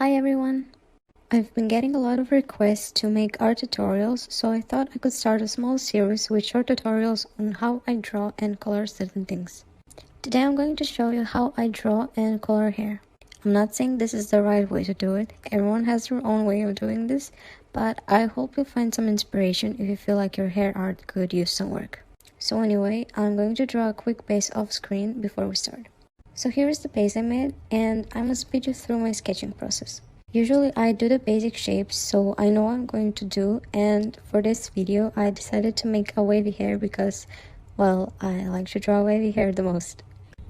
Hi everyone! I've been getting a lot of requests to make art tutorials, so I thought I could start a small series with short tutorials on how I draw and color certain things. Today I'm going to show you how I draw and color hair. I'm not saying this is the right way to do it, everyone has their own way of doing this, but I hope you'll find some inspiration if you feel like your hair art could use some work. So anyway, I'm going to draw a quick base off screen before we start. So here is the base I made, and I must speed you through my sketching process. Usually I do the basic shapes, so I know what I'm going to do, and for this video I decided to make a wavy hair because, well, I like to draw wavy hair the most.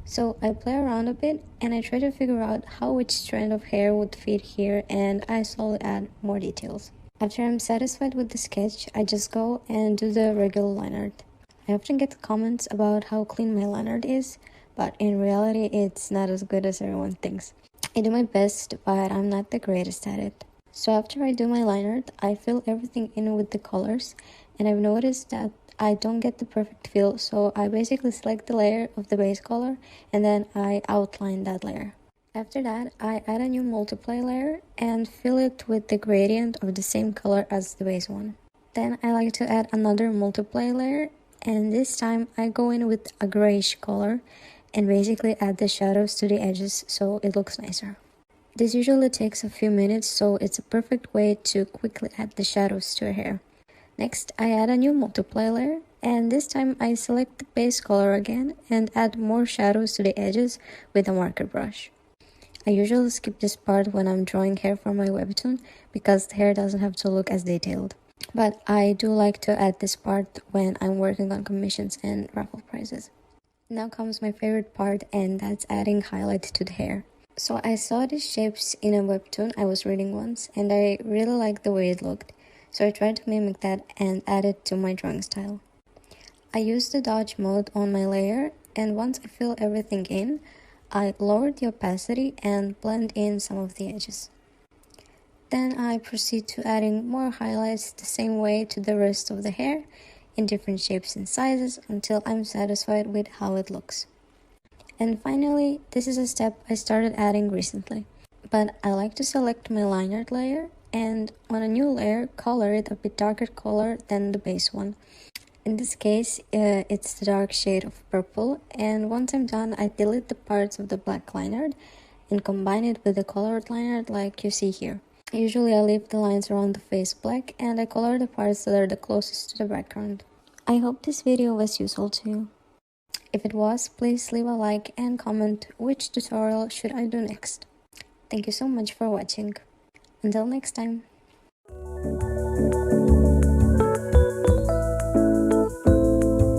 So I play around a bit and I try to figure out how each strand of hair would fit here, and I slowly add more details. After I'm satisfied with the sketch, I just go and do the regular line art. I often get comments about how clean my line art is, but in reality it's not as good as everyone thinks. I do my best, but I'm not the greatest at it. So after I do my line art, I fill everything in with the colors, and I've noticed that I don't get the perfect feel, so I basically select the layer of the base color and then I outline that layer. After that, I add a new multiply layer and fill it with the gradient of the same color as the base one. Then I like to add another multiply layer, and this time I go in with a grayish color and basically add the shadows to the edges so it looks nicer. This usually takes a few minutes, so it's a perfect way to quickly add the shadows to your hair. Next, I add a new multiply layer, and this time I select the base color again and add more shadows to the edges with a marker brush. I usually skip this part when I'm drawing hair for my webtoon because the hair doesn't have to look as detailed. But I do like to add this part when I'm working on commissions and raffle prizes. Now comes my favorite part, and that's adding highlight to the hair. So I saw these shapes in a webtoon I was reading once, and I really liked the way it looked. So I tried to mimic that and add it to my drawing style. I used the dodge mode on my layer, and once I fill everything in, I lowered the opacity and blend in some of the edges. Then I proceed to adding more highlights the same way to the rest of the hair, in different shapes and sizes until I'm satisfied with how it looks. And finally, this is a step I started adding recently, but I like to select my line art layer and on a new layer color it a bit darker color than the base one. In this case, it's the dark shade of purple, and once I'm done, I delete the parts of the black line art and combine it with the colored line art like you see here. Usually I leave the lines around the face black and I color the parts that are the closest to the background. I hope this video was useful to you. If it was, please leave a like and comment which tutorial should I do next. Thank you so much for watching. Until next time.